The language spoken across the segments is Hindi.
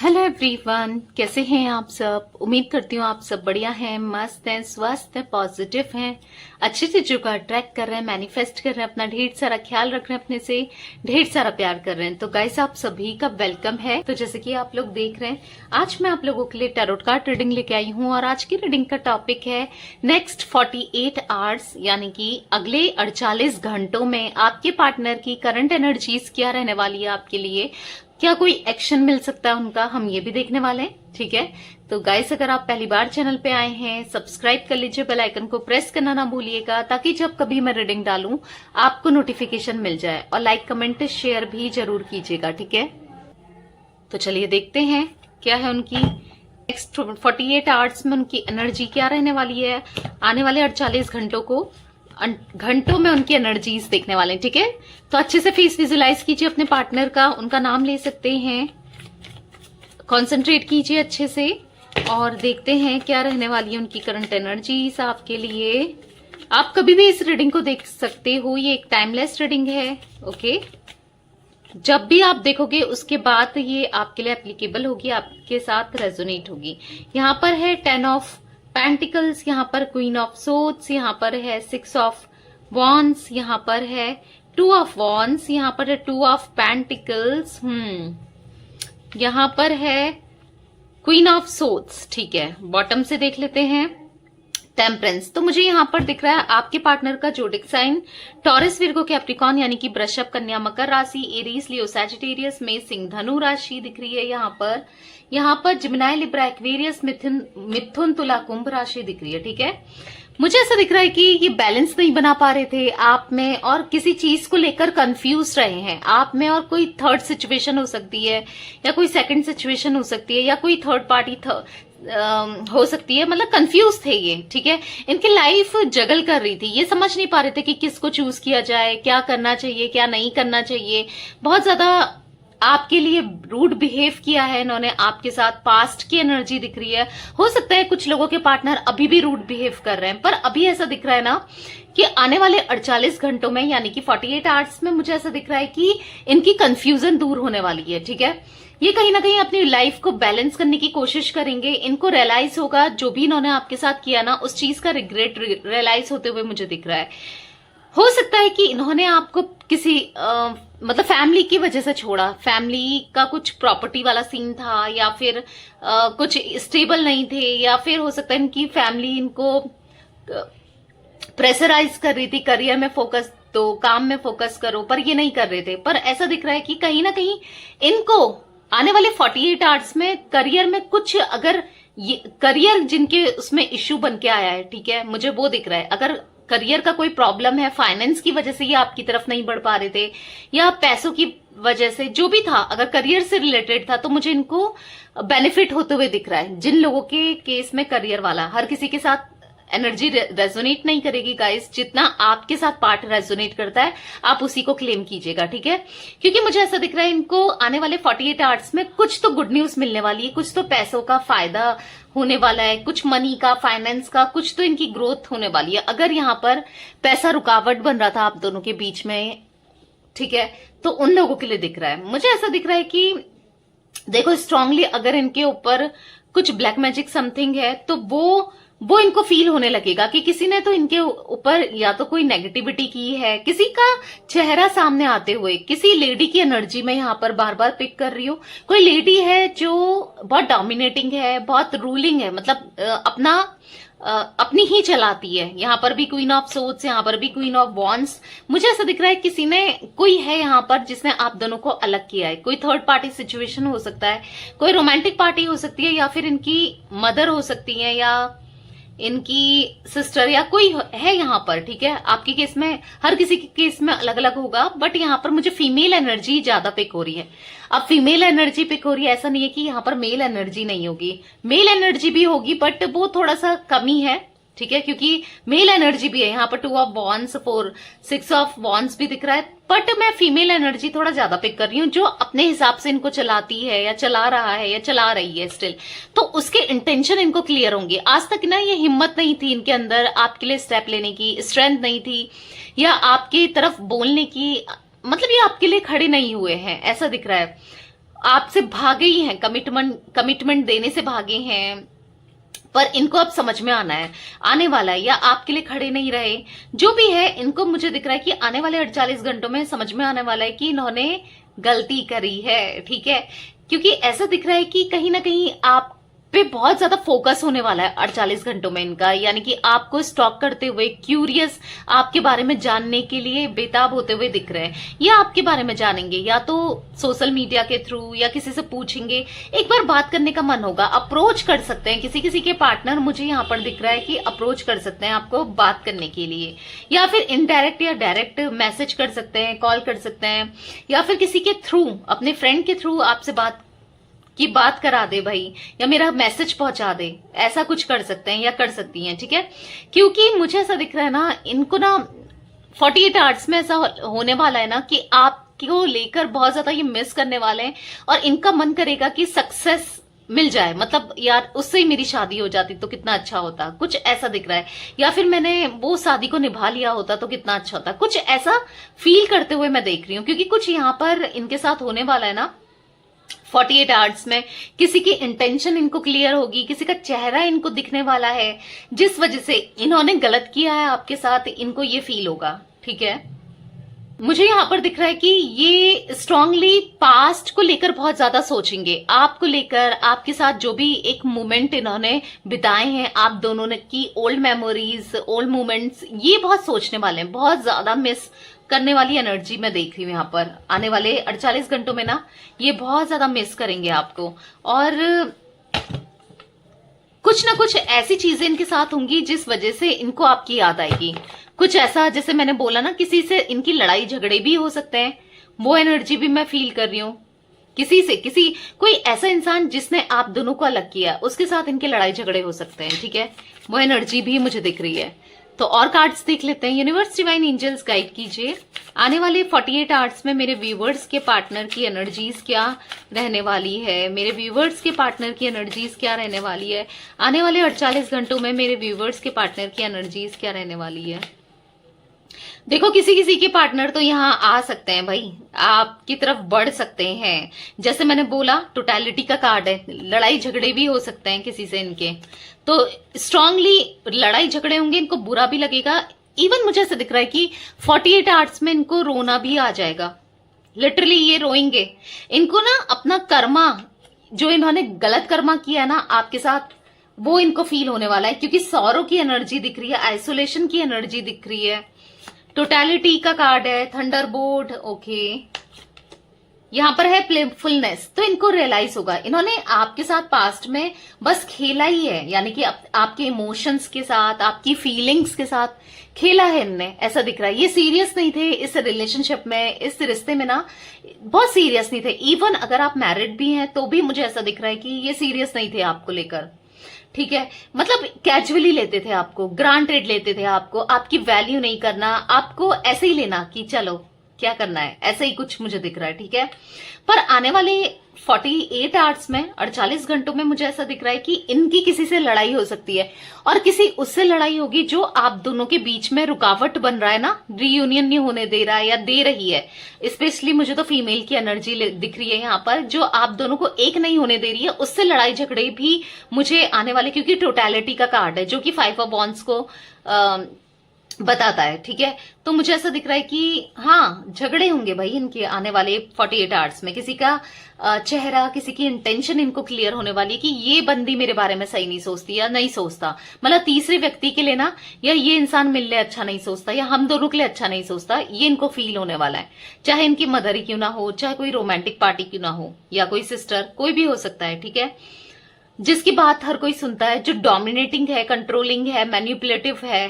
हेलो एवरीवन, कैसे हैं आप सब। उम्मीद करती हूँ आप सब बढ़िया हैं, मस्त हैं, स्वस्थ हैं, पॉजिटिव हैं, अच्छी चीजों का अट्रैक्ट कर रहे हैं, मैनिफेस्ट कर रहे हैं, अपना ढेर सारा ख्याल रख रहे हैं, अपने से ढेर सारा प्यार कर रहे हैं। तो गाइस, आप सभी का वेलकम है। तो जैसे कि आप लोग देख रहे हैं, आज मैं आप लोगों के लिए टैरोट कार्ड रीडिंग लेके आई हूँ और आज की रीडिंग का टॉपिक है नेक्स्ट 48 आवर्स, यानी कि अगले 48 घंटों में आपके पार्टनर की करंट एनर्जीज क्या रहने वाली है आपके लिए, क्या कोई एक्शन मिल सकता है उनका, हम ये भी देखने वाले हैं। ठीक है, तो गाइस, अगर आप पहली बार चैनल पे आए हैं, सब्सक्राइब कर लीजिए, बेल आइकन को प्रेस करना ना भूलिएगा, ताकि जब कभी मैं रीडिंग डालूं आपको नोटिफिकेशन मिल जाए। और लाइक कमेंट शेयर भी जरूर कीजिएगा। ठीक है, तो चलिए देखते हैं क्या है उनकी नेक्स्ट 48 आवर्स में उनकी एनर्जी क्या रहने वाली है। आने वाले 48 घंटों में उनकी एनर्जीज देखने वाले हैं। ठीक है, तो अच्छे से फेस विजुलाइज कीजिए अपने पार्टनर का, उनका नाम ले सकते हैं, कंसंट्रेट कीजिए अच्छे से और देखते हैं क्या रहने वाली है उनकी करंट एनर्जीज आपके लिए। आप कभी भी इस रीडिंग को देख सकते हो, ये एक टाइमलेस रीडिंग है। ओके, जब भी आप देखोगे उसके बाद ये आपके लिए एप्लीकेबल होगी, आपके साथ रेजोनेट होगी। यहाँ पर है 10 ऑफ पेंटिकल्स, यहाँ पर क्वीन ऑफ सोर्ड्स, यहाँ पर है 6 ऑफ वॉन्ड्स, यहाँ पर है 2 ऑफ वॉन्ड्स, यहाँ पर है 2 ऑफ पेंटिकल्स, यहाँ पर है क्वीन ऑफ सोर्ड्स। ठीक है, बॉटम से देख लेते हैं टेम्परेंस। तो मुझे यहाँ पर दिख रहा है आपके पार्टनर का zodiac sign Taurus, Virgo, Capricorn, यानी कि वृषभ, कन्या, मकर राशि, एरीज, लियो, सैजिटेरियस में सिंह, धनु राशि दिख रही है। यहाँ पर जिमिनाई, लिब्रा, एक्वेरियस, मिथुन, तुला, कुंभ राशि दिख रही है। ठीक है, मुझे ऐसा दिख रहा है कि ये बैलेंस नहीं बना पा रहे थे आप में और किसी चीज को लेकर कंफ्यूज रहे हैं आप में, और कोई थर्ड सिचुएशन हो सकती है या कोई सेकंड सिचुएशन हो सकती है या कोई थर्ड पार्टी हो सकती है, मतलब कंफ्यूज थे ये। ठीक है, इनकी लाइफ जगल कर रही थी, ये समझ नहीं पा रहे थे कि किसको चूज किया जाए, क्या करना चाहिए, क्या नहीं करना चाहिए। बहुत ज्यादा आपके लिए रूड बिहेव किया है इन्होंने आपके साथ, पास्ट की एनर्जी दिख रही है। हो सकता है कुछ लोगों के पार्टनर अभी भी रूड बिहेव कर रहे हैं, पर अभी ऐसा दिख रहा है ना कि आने वाले 48 घंटों में, यानी कि 48 आवर्स में, मुझे ऐसा दिख रहा है कि इनकी कंफ्यूजन दूर होने वाली है। ठीक है, ये कहीं ना कहीं अपनी लाइफ को बैलेंस करने की कोशिश करेंगे। इनको रियलाइज होगा जो भी इन्होंने आपके साथ किया ना, उस चीज का रिग्रेट रियलाइज होते हुए मुझे दिख रहा है। हो सकता है कि इन्होंने आपको किसी मतलब फैमिली की वजह से छोड़ा, फैमिली का कुछ प्रॉपर्टी वाला सीन था, या फिर कुछ स्टेबल नहीं थे, या फिर हो सकता है इनकी फैमिली इनको प्रेशराइज कर रही थी, करियर में फोकस दो, काम में फोकस करो, पर ये नहीं कर रहे थे। पर ऐसा दिख रहा है कि कहीं ना कहीं इनको आने वाले 48 आवर्स में करियर में कुछ, अगर ये करियर जिनके उसमें इश्यू बन के आया है, ठीक है, मुझे वो दिख रहा है। अगर करियर का कोई प्रॉब्लम है, फाइनेंस की वजह से ये आपकी तरफ नहीं बढ़ पा रहे थे, या पैसों की वजह से, जो भी था, अगर करियर से रिलेटेड था, तो मुझे इनको बेनिफिट होते हुए दिख रहा है। जिन लोगों के केस में करियर वाला, हर किसी के साथ एनर्जी रेजोनेट नहीं करेगी गाइस, जितना आपके साथ पार्ट रेजोनेट करता है आप उसी को क्लेम कीजिएगा। ठीक है, क्योंकि मुझे ऐसा दिख रहा है इनको आने वाले 48 आवर्स में कुछ तो गुड न्यूज मिलने वाली है, कुछ तो पैसों का फायदा होने वाला है, कुछ मनी का, फाइनेंस का, कुछ तो इनकी ग्रोथ होने वाली है। अगर यहाँ पर पैसा रुकावट बन रहा था आप दोनों के बीच में, ठीक है, तो उन लोगों के लिए दिख रहा है। मुझे ऐसा दिख रहा है कि देखो, स्ट्रांगली अगर इनके ऊपर कुछ ब्लैक मैजिक समथिंग है, तो वो इनको फील होने लगेगा कि किसी ने तो इनके ऊपर या तो कोई नेगेटिविटी की है, किसी का चेहरा सामने आते हुए, किसी लेडी की एनर्जी में यहाँ पर बार बार पिक कर रही हूँ। कोई लेडी है जो बहुत डोमिनेटिंग है, बहुत रूलिंग है, मतलब अपनी ही चलाती है। यहाँ पर भी क्वीन ऑफ सोर्ड्स, यहाँ पर भी क्वीन ऑफ वॉन्ड्स। मुझे ऐसा दिख रहा है किसी ने, कोई है यहाँ पर जिसने आप दोनों को अलग किया है। कोई थर्ड पार्टी सिचुएशन हो सकता है, कोई रोमांटिक पार्टी हो सकती है, या फिर इनकी मदर हो सकती है, या इनकी सिस्टर, या कोई है यहाँ पर। ठीक है, आपके केस में, हर किसी के केस में अलग अलग होगा, बट यहाँ पर मुझे फीमेल एनर्जी ज्यादा पिक हो रही है। अब फीमेल एनर्जी पिक हो रही है, ऐसा नहीं है कि यहाँ पर मेल एनर्जी नहीं होगी, मेल एनर्जी भी होगी, बट वो थोड़ा सा कमी है। ठीक है, क्योंकि मेल एनर्जी भी है यहाँ पर, 2 ऑफ वॉन्ड्स, 6 ऑफ वॉन्ड्स भी दिख रहा है, बट मैं फीमेल एनर्जी थोड़ा ज्यादा पिक कर रही हूँ, जो अपने हिसाब से इनको चलाती है, या चला रहा है, या चला रही है स्टिल, तो उसके इंटेंशन इनको क्लियर होंगे। आज तक ना ये हिम्मत नहीं थी इनके अंदर आपके लिए स्टेप लेने की, स्ट्रेंथ नहीं थी, या आपकी तरफ बोलने की, मतलब ये आपके लिए खड़े नहीं हुए हैं, ऐसा दिख रहा है। आपसे भागे ही हैं, कमिटमेंट देने से भागे हैं, पर इनको अब समझ में आने वाला है, या आपके लिए खड़े नहीं रहे। जो भी है, इनको मुझे दिख रहा है कि आने वाले 48 घंटों में समझ में आने वाला है कि इन्होंने गलती करी है, ठीक है। क्योंकि ऐसा दिख रहा है कि कहीं ना कहीं आप पे बहुत ज्यादा फोकस होने वाला है 48 घंटों में इनका, यानी कि आपको स्टॉक करते हुए, क्यूरियस आपके बारे में जानने के लिए बेताब होते हुए दिख रहे हैं। या आपके बारे में जानेंगे, या तो सोशल मीडिया के थ्रू, या किसी से पूछेंगे, एक बार बात करने का मन होगा, अप्रोच कर सकते हैं। किसी किसी के पार्टनर मुझे यहाँ पर दिख रहा है कि अप्रोच कर सकते हैं आपको बात करने के लिए, या फिर इनडायरेक्ट या डायरेक्ट मैसेज कर सकते हैं, कॉल कर सकते हैं, या फिर किसी के थ्रू, अपने फ्रेंड के थ्रू आपसे बात करा दे भाई, या मेरा मैसेज पहुंचा दे, ऐसा कुछ कर सकते हैं या कर सकती हैं, ठीक है। क्योंकि मुझे ऐसा दिख रहा है ना, इनको ना 48 आवर्स में ऐसा होने वाला है ना कि आपको लेकर बहुत ज्यादा ये मिस करने वाले हैं, और इनका मन करेगा कि सक्सेस मिल जाए, मतलब यार उससे ही मेरी शादी हो जाती तो कितना अच्छा होता, कुछ ऐसा दिख रहा है। या फिर मैंने वो शादी को निभा लिया होता तो कितना अच्छा होता, कुछ ऐसा फील करते हुए मैं देख रही हूँ। क्योंकि कुछ यहाँ पर इनके साथ होने वाला है ना 48 आवर्स में, किसी की इंटेंशन इनको क्लियर होगी, किसी का चेहरा इनको दिखने वाला है, जिस वजह से इन्होंने गलत किया है आपके साथ, इनको ये फील होगा, ठीक है। मुझे यहाँ पर दिख रहा है कि ये स्ट्रांगली पास्ट को लेकर बहुत ज्यादा सोचेंगे, आपको लेकर, आपके साथ जो भी एक मोमेंट इन्होंने बिताए हैं आप दोनों ने की, ओल्ड मेमोरीज, ओल्ड मोमेंट्स, ये बहुत सोचने वाले हैं, बहुत ज्यादा मिस करने वाली एनर्जी मैं देख रही हूँ यहाँ पर। आने वाले 48 घंटों में ना ये बहुत ज्यादा मिस करेंगे आपको, और कुछ ना कुछ ऐसी चीजें इनके साथ होंगी जिस वजह से इनको आपकी याद आएगी। कुछ ऐसा, जैसे मैंने बोला ना, किसी से इनकी लड़ाई झगड़े भी हो सकते हैं, वो एनर्जी भी मैं फील कर रही हूँ। कोई ऐसा इंसान जिसने आप दोनों को अलग किया, उसके साथ इनके लड़ाई झगड़े हो सकते हैं, ठीक है। वो एनर्जी भी मुझे दिख रही है। तो और कार्ड्स देख लेते हैं। यूनिवर्स, डिवाइन एंजल्स गाइड कीजिए, आने वाले 48 आवर्स में मेरे व्यूवर्स के पार्टनर की एनर्जीज क्या रहने वाली है, मेरे व्यूवर्स के पार्टनर की एनर्जीज क्या रहने वाली है, आने वाले 48 घंटों में मेरे व्यूवर्स के पार्टनर की एनर्जीज क्या रहने वाली है। देखो, किसी किसी के पार्टनर तो यहाँ आ सकते हैं भाई, आपकी तरफ बढ़ सकते हैं। जैसे मैंने बोला, टोटलिटी का कार्ड है, लड़ाई झगड़े भी हो सकते हैं किसी से इनके, तो स्ट्रांगली लड़ाई झगड़े होंगे, इनको बुरा भी लगेगा। इवन मुझे ऐसा दिख रहा है कि 48 आवर्स में इनको रोना भी आ जाएगा, लिटरली ये रोएंगे। इनको ना अपना कर्मा, जो इन्होंने गलत कर्मा किया ना आपके साथ, वो इनको फील होने वाला है। क्योंकि सौरों की एनर्जी दिख रही है, आइसोलेशन की एनर्जी दिख रही है, टोटलिटी का कार्ड है, थंडरबोल्ट, ओके, यहाँ पर है प्लेफुलनेस। तो इनको रियलाइज होगा, इन्होंने आपके साथ पास्ट में बस खेला ही है, यानी कि आपके इमोशंस के साथ, आपकी फीलिंग्स के साथ खेला है इनने, ऐसा दिख रहा है। ये सीरियस नहीं थे इस रिलेशनशिप में, इस रिश्ते में ना बहुत सीरियस नहीं थे। इवन अगर आप मैरिड भी हैं तो भी मुझे ऐसा दिख रहा है कि ये सीरियस नहीं थे आपको लेकर, ठीक है। मतलब कैजुअली लेते थे आपको, ग्रांटेड लेते थे आपको, आपकी वैल्यू नहीं करना, आपको ऐसे ही लेना कि चलो क्या करना है, ऐसे ही कुछ मुझे दिख रहा है, ठीक है। पर आने वाले 48 आवर्स में, 48 घंटों में मुझे ऐसा दिख रहा है कि इनकी किसी से लड़ाई हो सकती है, और किसी उससे लड़ाई होगी जो आप दोनों के बीच में रुकावट बन रहा है ना, रीयूनियन नहीं होने दे रहा है या दे रही है। स्पेशली मुझे तो फीमेल की एनर्जी दिख रही है यहाँ पर, जो आप दोनों को एक नहीं होने दे रही है, उससे लड़ाई झगड़े भी मुझे आने वाले, क्योंकि टोटलिटी का कार्ड है जो कि 5 ऑफ वॉन्ड्स को बताता है, ठीक है। तो मुझे ऐसा दिख रहा है कि हाँ, झगड़े होंगे भाई इनके आने वाले 48 आवर्स में। किसी का चेहरा, किसी की इंटेंशन इनको क्लियर होने वाली है कि ये बंदी मेरे बारे में सही नहीं सोचती या नहीं सोचता, मतलब तीसरे व्यक्ति के लिए ना, या ये इंसान मेरे लिए अच्छा नहीं सोचता, या हम दोनों के लिए अच्छा नहीं सोचता, ये इनको फील होने वाला है। चाहे इनकी मदर ही क्यों ना हो, चाहे कोई रोमांटिक पार्टी क्यों ना हो, या कोई सिस्टर, कोई भी हो सकता है, ठीक है। जिसकी बात हर कोई सुनता है, जो डोमिनेटिंग है, कंट्रोलिंग है, मैनिपुलेटिव है,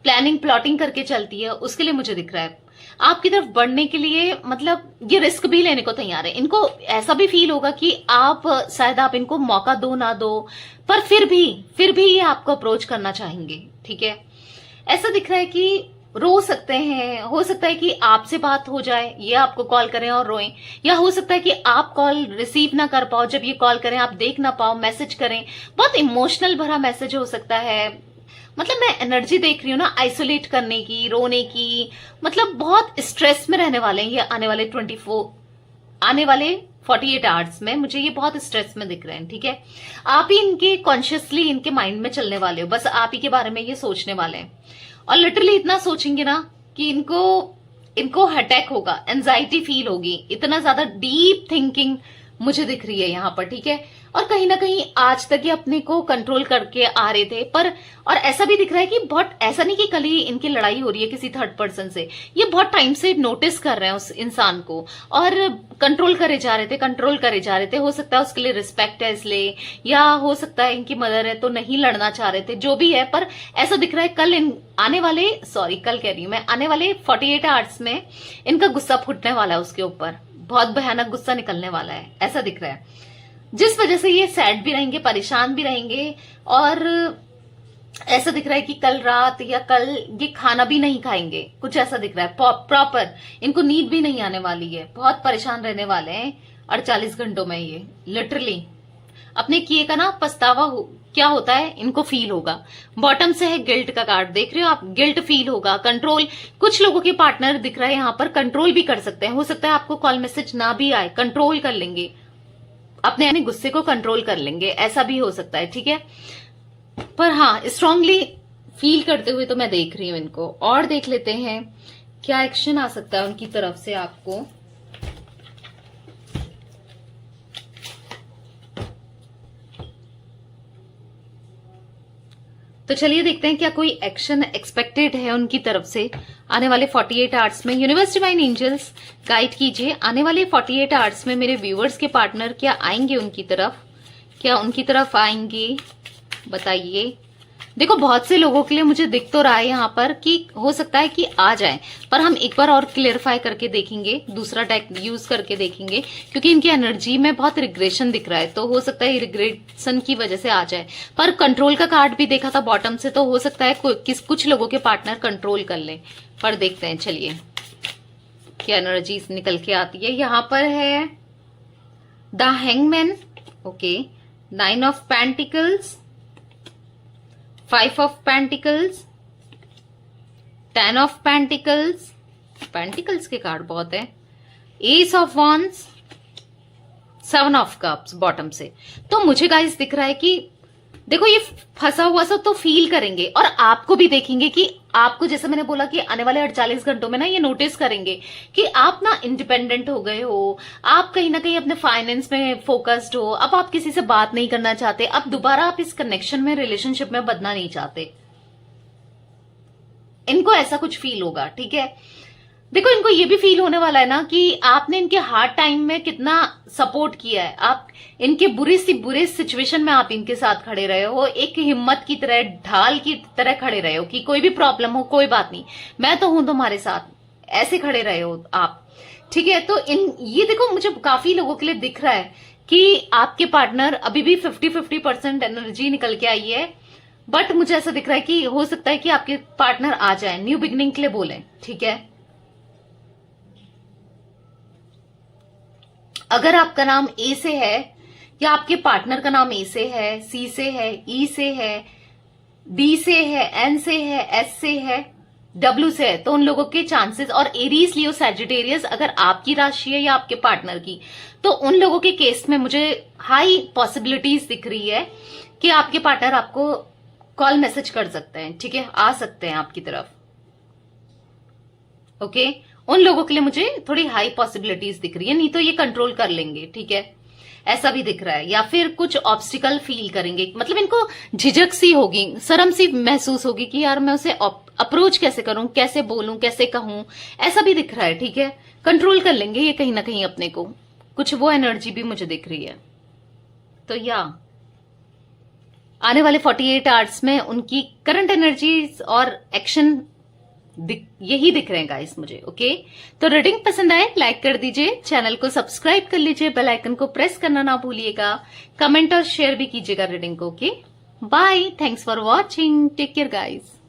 प्लानिंग प्लॉटिंग करके चलती है, उसके लिए मुझे दिख रहा है आपकी तरफ बढ़ने के लिए, मतलब ये रिस्क भी लेने को तैयार है। इनको ऐसा भी फील होगा कि आप शायद आप इनको मौका दो ना दो, पर फिर भी ये आपको अप्रोच करना चाहेंगे, ठीक है। ऐसा दिख रहा है कि रो सकते हैं, हो सकता है कि आपसे बात हो जाए, ये आपको कॉल करें और रोएं, या हो सकता है कि आप कॉल रिसीव ना कर पाओ, जब ये कॉल करें आप देख ना पाओ, मैसेज करें, बहुत इमोशनल भरा मैसेज हो सकता है। मतलब मैं एनर्जी देख रही हूँ ना, आइसोलेट करने की, रोने की, मतलब बहुत स्ट्रेस में रहने वाले हैं ये आने वाले 48 आवर्स में मुझे ये बहुत स्ट्रेस में दिख रहे हैं, ठीक है। आप ही इनके कॉन्शियसली इनके माइंड में चलने वाले हो, बस आप ही के बारे में ये सोचने वाले हैं और लिटरली इतना सोचेंगे ना कि इनको अटैक होगा, एंजाइटी फील होगी, इतना ज्यादा डीप थिंकिंग मुझे दिख रही है यहाँ पर, ठीक है। और कहीं ना कहीं आज तक ये अपने को कंट्रोल करके आ रहे थे, पर और ऐसा भी दिख रहा है कि बहुत, ऐसा नहीं कि कल ही इनकी लड़ाई हो रही है किसी थर्ड पर्सन से, ये बहुत टाइम से नोटिस कर रहे हैं उस इंसान को और कंट्रोल करे जा रहे थे, कंट्रोल करे जा रहे थे। हो सकता है उसके लिए रिस्पेक्ट है इसलिए, या हो सकता है इनकी मदर है तो नहीं लड़ना चाह रहे थे, जो भी है। पर ऐसा दिख रहा है कल आने वाले 48 आवर्स में इनका गुस्सा फूटने वाला है उसके ऊपर, बहुत भयानक गुस्सा निकलने वाला है, ऐसा दिख रहा है, जिस वजह से ये सैड भी रहेंगे, परेशान भी रहेंगे। और ऐसा दिख रहा है कि कल रात या कल ये खाना भी नहीं खाएंगे, कुछ ऐसा दिख रहा है प्रॉपर, इनको नींद भी नहीं आने वाली है, बहुत परेशान रहने वाले हैं 48 घंटों में। ये लिटरली अपने किए का ना पछतावा क्या होता है इनको फील होगा। बॉटम से है गिल्ट का कार्ड, देख रहे हो आप, गिल्ट फील होगा, कंट्रोल, कुछ लोगों के पार्टनर दिख रहा है यहाँ पर कंट्रोल भी कर सकते हैं। हो सकता है आपको कॉल मैसेज ना भी आए, कंट्रोल कर लेंगे, अपने गुस्से को कंट्रोल कर लेंगे, ऐसा भी हो सकता है, ठीक है। पर हाँ, स्ट्रांगली फील करते हुए तो मैं देख रही हूं इनको। और देख लेते हैं क्या एक्शन आ सकता है उनकी तरफ से आपको। तो चलिए देखते हैं क्या कोई एक्शन एक्सपेक्टेड है उनकी तरफ से आने वाले 48 आवर्स में। यूनिवर्स डिवाइन एंजल्स गाइड कीजिए, आने वाले 48 आवर्स में मेरे व्यूअर्स के पार्टनर क्या आएंगे उनकी तरफ, क्या उनकी तरफ आएंगे, बताइए। देखो बहुत से लोगों के लिए मुझे दिख तो रहा है यहाँ पर कि हो सकता है कि आ जाए, पर हम एक बार और क्लियरफाई करके देखेंगे, दूसरा डेक यूज करके देखेंगे, क्योंकि इनकी एनर्जी में बहुत रिग्रेशन दिख रहा है, तो हो सकता है रिग्रेशन की वजह से आ जाए। पर कंट्रोल का कार्ड भी देखा था बॉटम से, तो हो सकता है कुछ लोगों के पार्टनर कंट्रोल कर ले, पर देखते हैं चलिए क्या एनर्जी निकल के आती है। यहाँ पर है the hangman, okay, 9 of pentacles, 5 of pentacles, 10 of pentacles, pentacles के कार्ड बहुत है, S of wands, 7 of cups bottom से। तो मुझे गाइस दिख रहा है कि देखो ये फंसा हुआ सा तो फील करेंगे, और आपको भी देखेंगे कि आपको, जैसे मैंने बोला कि आने वाले 48 घंटों में ना ये नोटिस करेंगे कि आप ना इंडिपेंडेंट हो गए हो, आप कहीं ना कहीं अपने फाइनेंस में फोकस्ड हो, अब आप किसी से बात नहीं करना चाहते, अब दोबारा आप इस कनेक्शन में, रिलेशनशिप में बदलना नहीं चाहते। इनको ऐसा कुछ फील होगा, ठीक है। देखो इनको ये भी फील होने वाला है ना कि आपने इनके हार्ड टाइम में कितना सपोर्ट किया है, आप इनके बुरे सिचुएशन में आप इनके साथ खड़े रहे हो, एक हिम्मत की तरह, ढाल की तरह खड़े रहे हो कि कोई भी प्रॉब्लम हो कोई बात नहीं, मैं तो हूं तुम्हारे साथ, ऐसे खड़े रहे हो आप, ठीक है। तो ये देखो मुझे काफी लोगों के लिए दिख रहा है कि आपके पार्टनर अभी भी 50-50% एनर्जी निकल के आई है, बट मुझे ऐसा दिख रहा है कि हो सकता है कि आपके पार्टनर आ जाए, न्यू बिगिनिंग के लिए बोले, ठीक है। अगर आपका नाम ए से है या आपके पार्टनर का नाम ए से है, सी से है, ई से है, डी से है, एन से है, एस से है, डब्ल्यू से है, तो उन लोगों के चांसेस, और एरीज, लियो, सैजिटेरियस अगर आपकी राशि है या आपके पार्टनर की, तो उन लोगों के केस में मुझे हाई पॉसिबिलिटीज दिख रही है कि आपके पार्टनर आपको कॉल मैसेज कर सकते हैं, ठीक है, आ सकते हैं आपकी तरफ, ओके। उन लोगों के लिए मुझे थोड़ी हाई पॉसिबिलिटीज दिख रही है, नहीं तो ये कंट्रोल कर लेंगे, ठीक है, ऐसा भी दिख रहा है। या फिर कुछ ऑब्स्टिकल फील करेंगे, मतलब इनको झिझक सी होगी, शर्म सी महसूस होगी कि यार मैं उसे अप्रोच कैसे करूं, कैसे बोलूं, कैसे कहूं, ऐसा भी दिख रहा है, ठीक है। कंट्रोल कर लेंगे ये कहीं ना कहीं अपने को, कुछ वो एनर्जी भी मुझे दिख रही है। तो या आने वाले 48 आवर्स में उनकी करंट एनर्जीज और एक्शन यही दिख रहे हैं गाइस मुझे, ओके। तो रीडिंग पसंद आए लाइक कर दीजिए, चैनल को सब्सक्राइब कर लीजिए, बेल आइकन को प्रेस करना ना भूलिएगा, कमेंट और शेयर भी कीजिएगा रीडिंग को, okay. Bye, thanks for watching, take care guys.